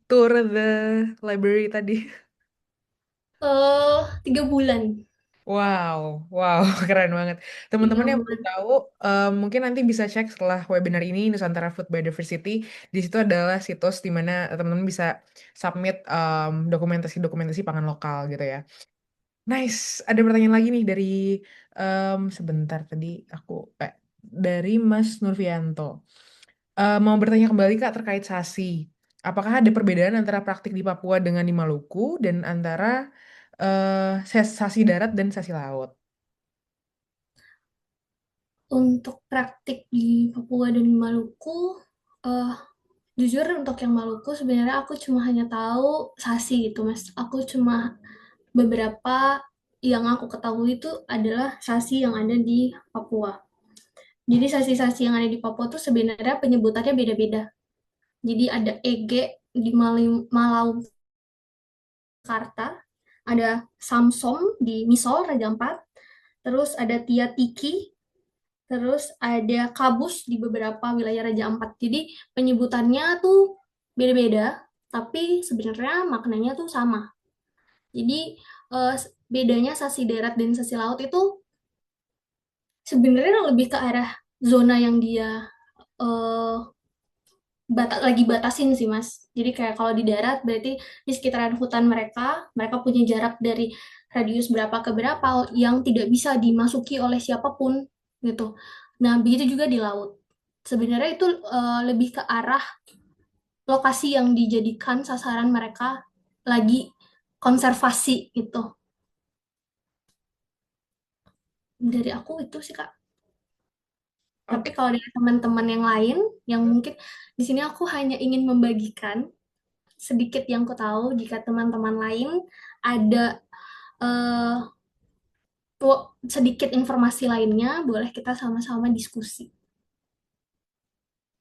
tour the library tadi? 3 bulan, Wow, wow, keren banget. tiga Teman-teman yang belum bulan. tahu, mungkin nanti bisa cek setelah webinar ini Nusantara Food Biodiversity. Di situ adalah situs di mana teman-teman bisa submit dokumentasi-dokumentasi pangan lokal gitu ya. Nice. Ada pertanyaan lagi nih dari sebentar tadi aku dari Mas Nurfianto. Mau bertanya kembali Kak terkait SASI. Apakah ada perbedaan antara praktik di Papua dengan di Maluku dan antara SASI darat dan SASI laut? Untuk praktik di Papua dan Maluku, eh, jujur untuk yang Maluku sebenarnya aku cuma hanya tahu Sasi gitu Mas. Aku cuma beberapa yang aku ketahui itu adalah Sasi yang ada di Papua. Jadi sasi-sasi yang ada di Papua tuh sebenarnya penyebutannya beda-beda. Jadi ada Ege di Malau Karta, ada Samsom di Misol Raja Ampat, terus ada Tia Tiki, terus ada Kabus di beberapa wilayah Raja Ampat. Jadi penyebutannya tuh beda-beda, tapi sebenarnya maknanya tuh sama. Jadi bedanya sasi darat dan sasi laut itu sebenarnya lebih ke arah zona yang dia eh, lagi batasin sih Mas. Jadi kayak kalau di darat berarti di sekitaran hutan mereka, mereka punya jarak dari radius berapa ke berapa yang tidak bisa dimasuki oleh siapapun gitu. Nah, begitu juga di laut. Sebenarnya itu lebih ke arah lokasi yang dijadikan sasaran mereka lagi konservasi gitu. Dari aku itu sih Kak. Tapi Oke. kalau dari teman-teman yang lain, yang mungkin di sini aku hanya ingin membagikan sedikit yang ku tahu. Jika teman-teman lain ada eh, sedikit informasi lainnya, boleh kita sama-sama diskusi.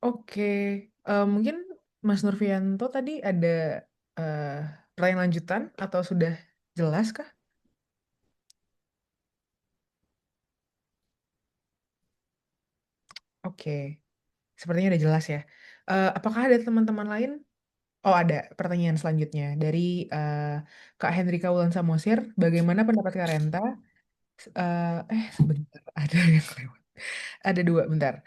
Oke. Mungkin Mas Nurfianto tadi ada eh, pertanyaan lanjutan atau sudah jelas kah? Oke. Sepertinya udah jelas ya. Apakah ada teman-teman lain? Oh, ada pertanyaan selanjutnya dari eh, Kak Hendrika Wulan Samosir. Bagaimana pendapat Kak Renta? Sebentar, ada yang lewat. Ada dua, bentar.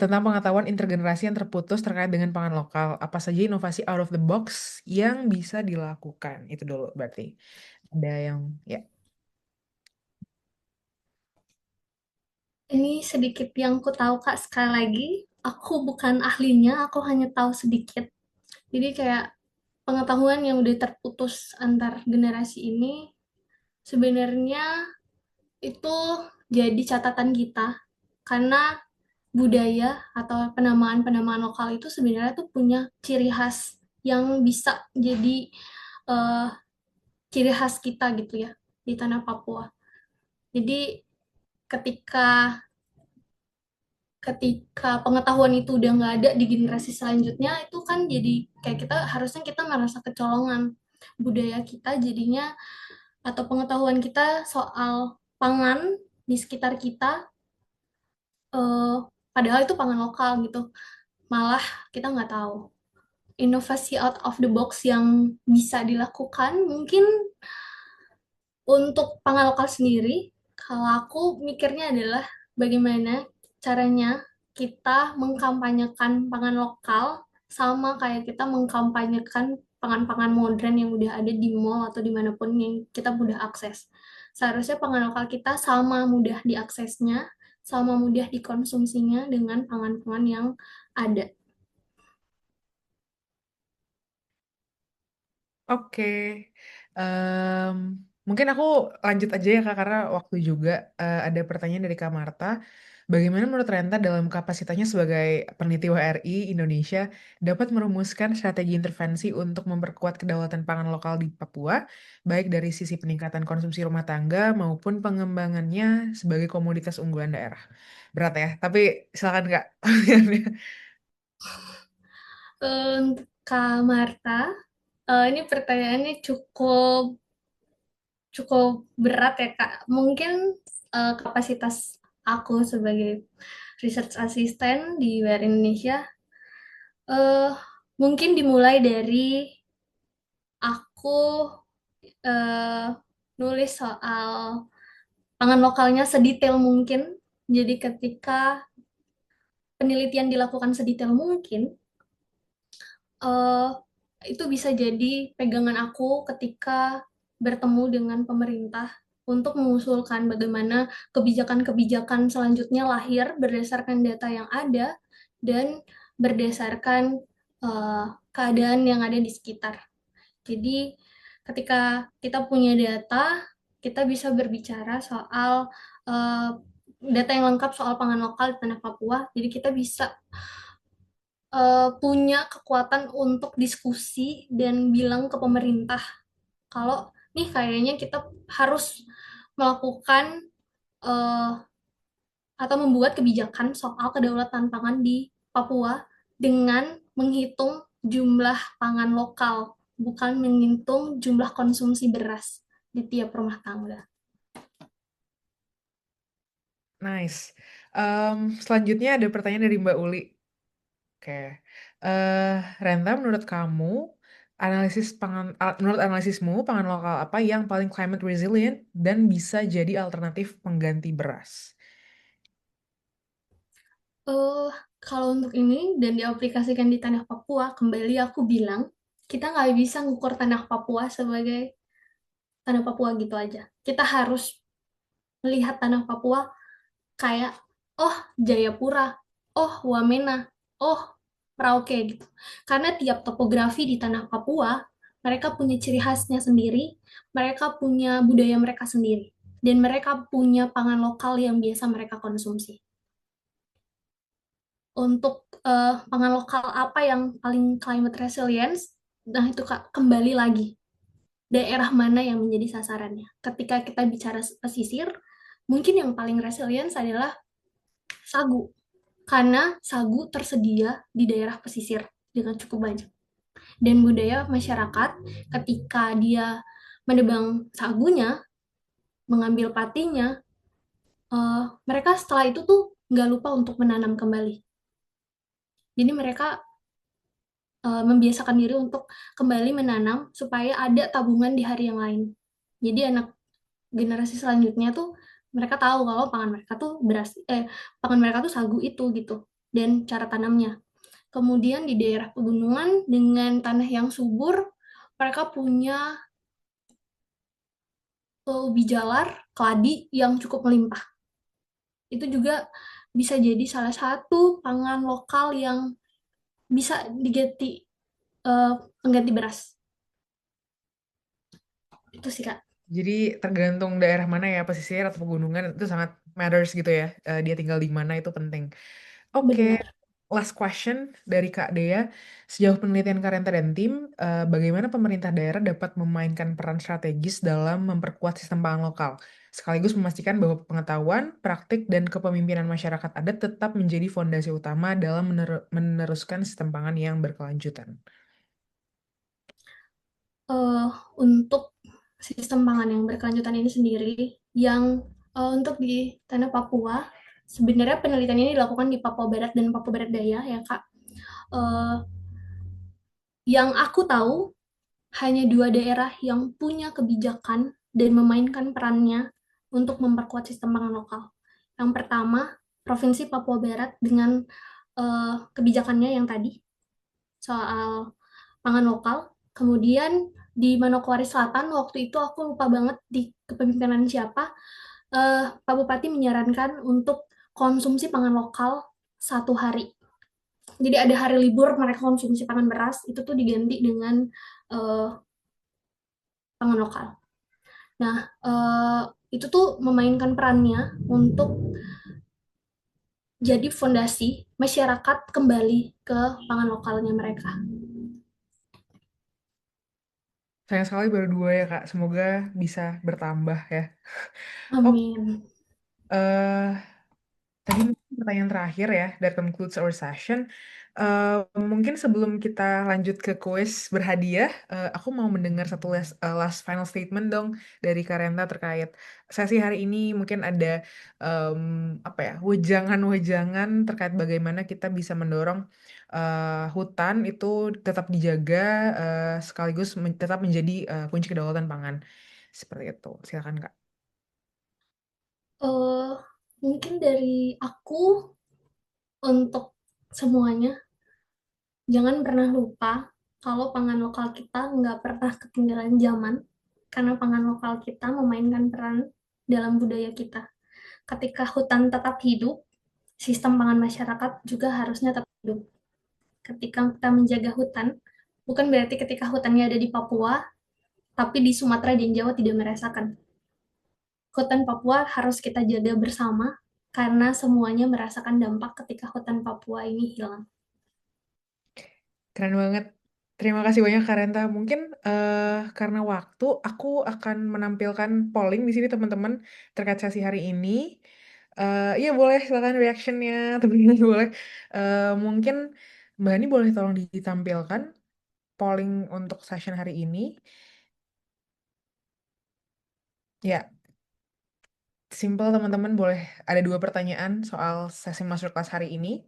Tentang pengetahuan intergenerasi yang terputus terkait dengan pangan lokal. Apa saja inovasi out of the box yang bisa dilakukan? Itu dulu berarti. Ada yang, ya. Ini sedikit yang ku tahu Kak, sekali lagi, aku bukan ahlinya, aku hanya tahu sedikit. Jadi kayak pengetahuan yang udah terputus antar generasi ini sebenarnya itu jadi catatan kita, karena budaya atau penamaan-penamaan lokal itu sebenarnya tuh punya ciri khas yang bisa jadi eh, ciri khas kita gitu ya di tanah Papua. Jadi ketika ketika pengetahuan itu udah nggak ada di generasi selanjutnya, itu kan jadi kayak kita harusnya kita merasa kecolongan budaya kita jadinya, atau pengetahuan kita soal pangan di sekitar kita, eh, padahal itu pangan lokal gitu, malah kita nggak tahu inovasi out of the box yang bisa dilakukan. Mungkin untuk pangan lokal sendiri, kalau aku mikirnya adalah bagaimana caranya kita mengkampanyekan pangan lokal sama kayak kita mengkampanyekan pangan-pangan modern yang udah ada di mall atau dimanapun yang kita mudah akses. Seharusnya pangan lokal kita sama mudah diaksesnya sama mudah dikonsumsinya dengan pangan-pangan yang ada. Oke, Em, mungkin aku lanjut aja ya Kak, karena waktu juga ada pertanyaan dari Kak Marta. Bagaimana menurut Renta dalam kapasitasnya sebagai peneliti WRI Indonesia dapat merumuskan strategi intervensi untuk memperkuat kedaulatan pangan lokal di Papua, baik dari sisi peningkatan konsumsi rumah tangga maupun pengembangannya sebagai komoditas unggulan daerah? Berat ya, tapi silakan Kak. Untuk Kak Marta, ini pertanyaannya cukup cukup berat ya Kak. Mungkin kapasitas aku sebagai research assistant di WR Indonesia eh mungkin dimulai dari aku eh, nulis soal pangan lokalnya sedetail mungkin. Jadi ketika penelitian dilakukan sedetail mungkin, eh, itu bisa jadi pegangan aku ketika bertemu dengan pemerintah untuk mengusulkan bagaimana kebijakan-kebijakan selanjutnya lahir berdasarkan data yang ada dan berdasarkan keadaan yang ada di sekitar. Jadi, ketika kita punya data, kita bisa berbicara soal eh, data yang lengkap soal pangan lokal di tanah Papua. Jadi, kita bisa punya kekuatan untuk diskusi dan bilang ke pemerintah kalau nih kayaknya kita harus melakukan eh, atau membuat kebijakan soal kedaulatan pangan di Papua dengan menghitung jumlah pangan lokal, bukan menghitung jumlah konsumsi beras di tiap rumah tangga. Nice. Selanjutnya ada pertanyaan dari Mbak Uli. Oke. Renta, menurut kamu, menurut analisismu, pangan lokal apa yang paling climate resilient dan bisa jadi alternatif pengganti beras? Eh, Kalau untuk ini dan diaplikasikan di tanah Papua, kembali aku bilang, kita nggak bisa ngukur tanah Papua sebagai tanah Papua gitu aja. Kita harus melihat tanah Papua kayak, oh Jayapura, oh Wamena, oh Merauke gitu. Karena tiap topografi di tanah Papua, mereka punya ciri khasnya sendiri, mereka punya budaya mereka sendiri, dan mereka punya pangan lokal yang biasa mereka konsumsi. Untuk pangan lokal apa yang paling climate resilience, nah itu Kak, kembali lagi daerah mana yang menjadi sasarannya. Ketika kita bicara pesisir, mungkin yang paling resilience adalah sagu, karena sagu tersedia di daerah pesisir dengan cukup banyak. Dan budaya masyarakat ketika dia menebang sagunya, mengambil patinya, mereka setelah itu tuh nggak lupa untuk menanam kembali. Jadi mereka membiasakan diri untuk kembali menanam supaya ada tabungan di hari yang lain. Jadi anak generasi selanjutnya tuh mereka tahu kalau pangan mereka tuh sagu itu gitu dan cara tanamnya. Kemudian di daerah pegunungan dengan tanah yang subur, mereka punya ubi jalar, keladi yang cukup melimpah. Itu juga bisa jadi salah satu pangan lokal yang bisa diganti pengganti beras. Itu sih Kak. Jadi tergantung daerah mana ya, pesisir atau pegunungan itu sangat matters gitu ya. Dia tinggal di mana itu penting. Oke, Benar. last question dari Kak Dea. Sejauh penelitian Karenta dan tim, bagaimana pemerintah daerah dapat memainkan peran strategis dalam memperkuat sistem pangan lokal, sekaligus memastikan bahwa pengetahuan, praktik, dan kepemimpinan masyarakat adat tetap menjadi fondasi utama dalam meneruskan sistem pangan yang berkelanjutan. eh, untuk sistem pangan yang berkelanjutan ini sendiri, yang untuk di tanah Papua, sebenarnya penelitian ini dilakukan di Papua Barat dan Papua Barat Daya ya Kak. Eh, yang aku tahu hanya dua daerah yang punya kebijakan dan memainkan perannya untuk memperkuat sistem pangan lokal. Yang pertama, Provinsi Papua Barat dengan kebijakannya yang tadi soal pangan lokal. Kemudian di Manokwari Selatan waktu itu aku lupa banget di kepemimpinan siapa, Pak Bupati menyarankan untuk konsumsi pangan lokal 1 hari. Jadi ada hari libur mereka konsumsi pangan beras, itu tuh diganti dengan eh, pangan lokal. Nah, itu tuh memainkan perannya untuk jadi fondasi masyarakat kembali ke pangan lokalnya mereka. Sayang sekali baru 2 ya Kak, semoga bisa bertambah ya. Oke, Amin. tadi mungkin pertanyaan terakhir ya, that concludes our session. Eh, Mungkin sebelum kita lanjut ke kuis berhadiah, aku mau mendengar satu last final statement dong dari Karenta terkait sesi hari ini. Mungkin ada em, apa ya, wejangan-wejangan terkait bagaimana kita bisa mendorong hutan itu tetap dijaga, sekaligus tetap menjadi kunci kedaulatan pangan. Seperti itu. Silakan Kak. Eh, Mungkin dari aku untuk semuanya, jangan pernah lupa kalau pangan lokal kita nggak pernah ketinggalan zaman, karena pangan lokal kita memainkan peran dalam budaya kita. Ketika hutan tetap hidup, sistem pangan masyarakat juga harusnya tetap hidup. Ketika kita menjaga hutan, bukan berarti ketika hutannya ada di Papua, tapi di Sumatera dan Jawa tidak merasakan. Hutan Papua harus kita jaga bersama, karena semuanya merasakan dampak ketika hutan Papua ini hilang. Keren banget. Terima kasih banyak Kak Renta. Mungkin karena waktu, aku akan menampilkan polling di sini teman-teman terkait sesi hari ini. Iya boleh silakan reactionnya, teman-teman boleh. Mungkin Mbak Ani boleh tolong ditampilkan polling untuk session hari ini. Ya, simple teman-teman boleh ada 2 pertanyaan soal sesi masterclass hari ini.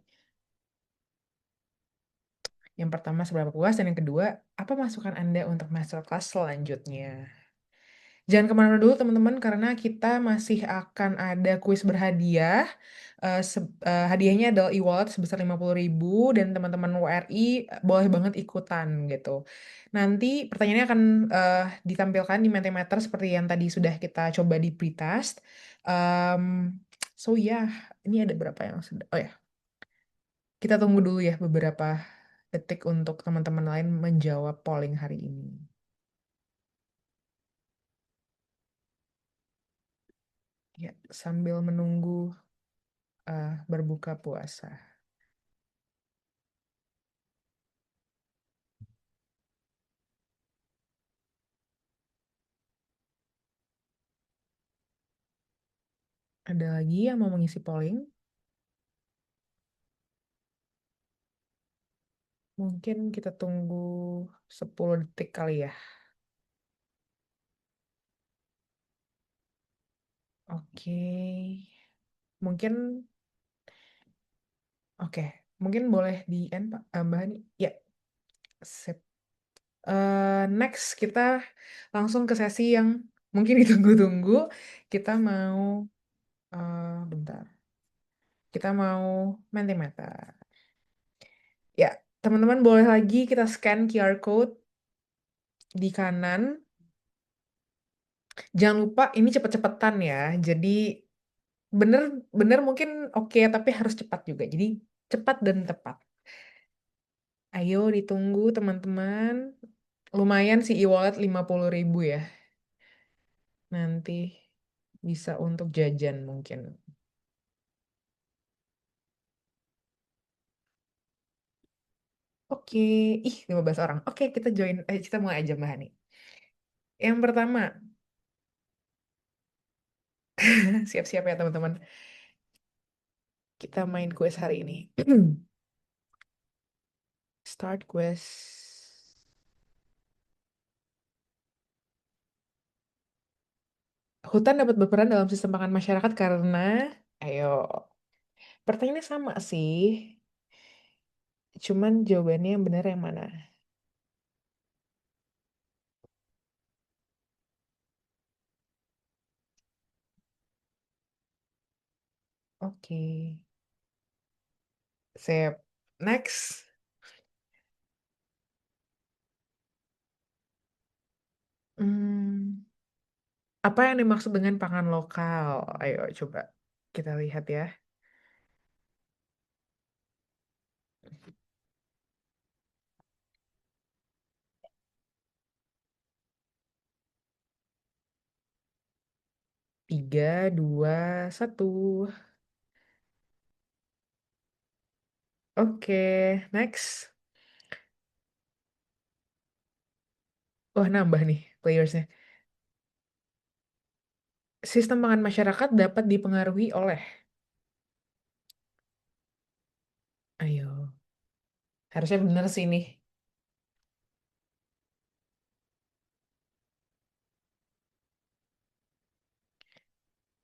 Yang pertama seberapa puas dan yang kedua apa masukan Anda untuk masterclass selanjutnya? Jangan kemana-mana dulu teman-teman karena kita masih akan ada kuis berhadiah. Hadiahnya adalah e-wallet sebesar 50.000 dan teman-teman WRI boleh banget ikutan gitu. Nanti pertanyaannya akan ditampilkan di Mentimeter seperti yang tadi sudah kita coba di pretest. Um, so ya, ini ada berapa yang sudah. Oh ya, kita tunggu dulu ya beberapa detik untuk teman-teman lain menjawab polling hari ini. Ya, sambil menunggu berbuka puasa. Ada lagi yang mau mengisi polling? Mungkin kita tunggu 10 detik kali ya. Oke. Mungkin, oke. Mungkin boleh di end, Pak. Mbak Hani. Ya, sip. Next, kita langsung ke sesi yang mungkin ditunggu-tunggu. Kita mau, bentar. Kita mau Mentimeter. Ya, teman-teman boleh lagi kita scan QR code di kanan. Jangan lupa ini cepet-cepetan ya. Jadi bener bener mungkin oke tapi harus cepat juga. Jadi cepat dan tepat. Ayo ditunggu teman-teman. Lumayan sih e-wallet 50.000 ya. Nanti bisa untuk jajan mungkin. Oke, ih 15 orang. Oke, kita join. Kita mulai aja Mbak Hani. Yang pertama, siap-siap ya teman-teman. Kita main kuis hari ini. Start quiz. Hutan dapat berperan dalam sistem pangan masyarakat karena, ayo, pertanyaannya sama sih. Cuman jawabannya yang benar yang mana? Oke. Sip. Next. Hmm, apa yang dimaksud dengan pangan lokal? Ayo coba kita lihat ya. 3, 2, 1. Oke, next. Wah, nambah nih playersnya. Sistem pangan masyarakat dapat dipengaruhi oleh. Ayo, harusnya bener sih nih.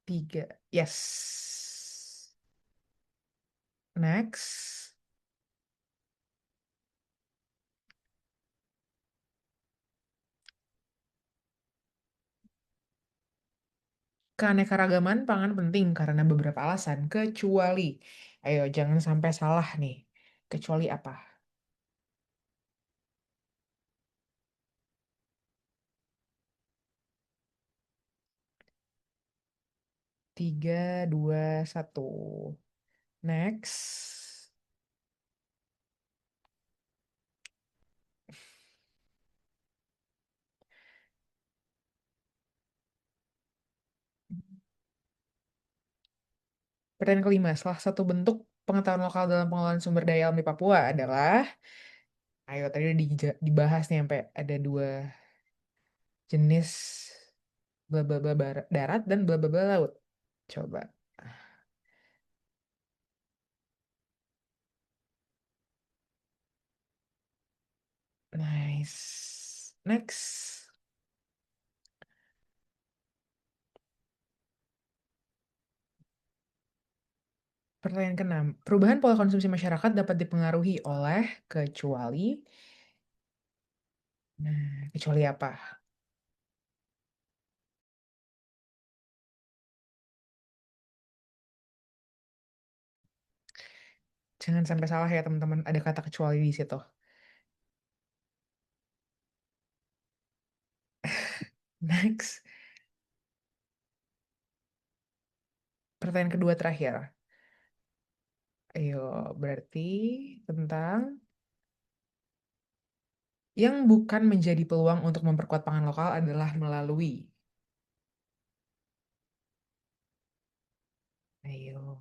3. Yes. Next. Keanekaragaman pangan penting karena beberapa alasan, kecuali. Ayo, jangan sampai salah nih. Kecuali apa? 3, 2, 1. Next. Pertanyaan kelima, salah satu bentuk pengetahuan lokal dalam pengelolaan sumber daya alam di Papua adalah, ayo tadi udah dibahas nih sampai ada 2 jenis bla bla bla darat dan bla bla bla laut. Coba. Nice. Next. Pertanyaan keenam, perubahan pola konsumsi masyarakat dapat dipengaruhi oleh kecuali. Nah, kecuali apa? Jangan sampai salah ya teman-teman, ada kata kecuali di situ. Next. Pertanyaan kedua terakhir. Ayo, berarti tentang yang bukan menjadi peluang untuk memperkuat pangan lokal adalah melalui. Ayo.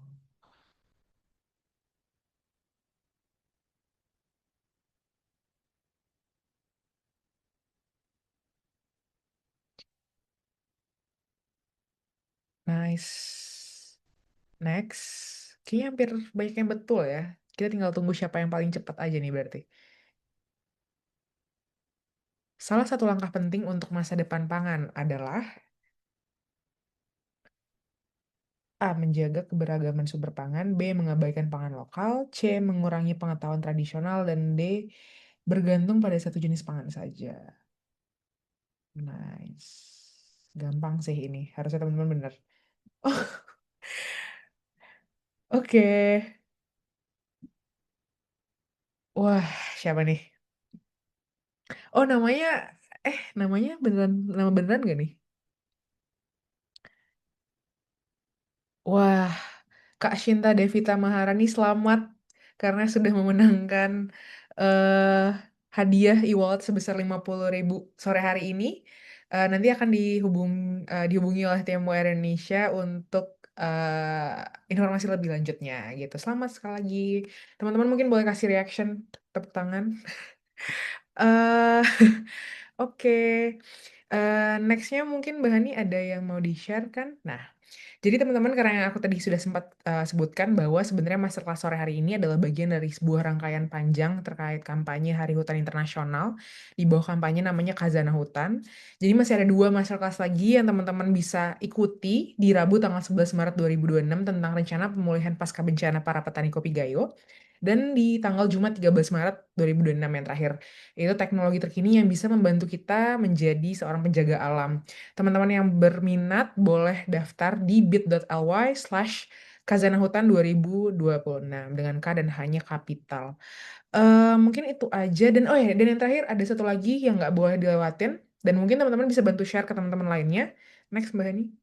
Nice. Next. Kayaknya hampir banyak yang betul ya. Kita tinggal tunggu siapa yang paling cepat aja nih berarti. Salah satu langkah penting untuk masa depan pangan adalah A. Menjaga keberagaman sumber pangan, B. Mengabaikan pangan lokal, C. Mengurangi pengetahuan tradisional, dan D. Bergantung pada satu jenis pangan saja. Nice. Gampang sih ini. Harusnya teman-teman bener. Oke. Wah, siapa nih? Oh, namanya beneran, nama beneran gak nih? Wah, Kak Shinta Devita Maharani selamat karena sudah memenangkan eh hadiah e-wallet sebesar 50.000 sore hari ini. Nanti akan dihubungi oleh tim WR Indonesia untuk informasi lebih lanjutnya gitu. Selamat sekali lagi. Teman-teman mungkin boleh kasih reaction tepuk tangan. eh Oke. Nextnya mungkin Mbak Hani ada yang mau di-share kan? Nah, jadi teman-teman karena yang aku tadi sudah sempat sebutkan bahwa sebenarnya masterclass sore hari ini adalah bagian dari sebuah rangkaian panjang terkait kampanye Hari Hutan Internasional di bawah kampanye namanya Khazanah Hutan. Jadi masih ada 2 masterclass lagi yang teman-teman bisa ikuti di Rabu tanggal 11 Maret 2026 tentang rencana pemulihan pasca bencana para petani kopi Gayo. Dan di tanggal Jumat 13 Maret 2026 yang terakhir, itu teknologi terkini yang bisa membantu kita menjadi seorang penjaga alam. Teman-teman yang berminat boleh daftar di bit.ly/Kazanahutan 2026 dengan K dan hanya kapital. Mungkin itu aja dan oh ya dan yang terakhir ada satu lagi yang nggak boleh dilewatin dan mungkin teman-teman bisa bantu share ke teman-teman lainnya. Next Mbak Hani.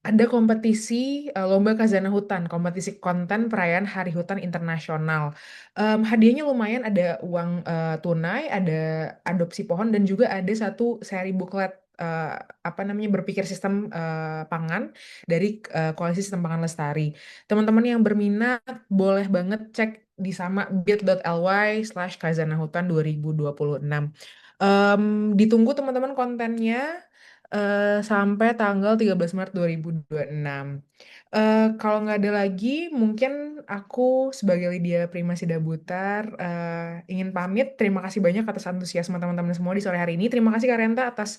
Ada kompetisi lomba Kazana Hutan, kompetisi konten perayaan Hari Hutan Internasional. Hadiahnya lumayan, ada uang tunai, ada adopsi pohon, dan juga ada satu seri buklet apa namanya berpikir sistem pangan dari Koalisi Sistem Pangan Lestari. Teman-teman yang berminat boleh banget cek di sama bit.ly/Kazana Hutan 2026. Ditunggu teman-teman kontennya sampai tanggal 13 Maret 2026. Kalau nggak ada lagi, mungkin aku sebagai Lydia Primasida Butar ingin pamit. Terima kasih banyak atas antusiasme teman-teman semua di sore hari ini. Terima kasih Kak Renta atas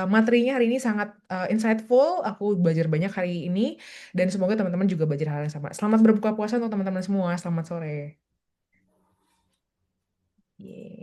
materinya hari ini sangat insightful. Aku belajar banyak hari ini dan semoga teman-teman juga belajar hal yang sama. Selamat berbuka puasa untuk teman-teman semua. Selamat sore. Yeay.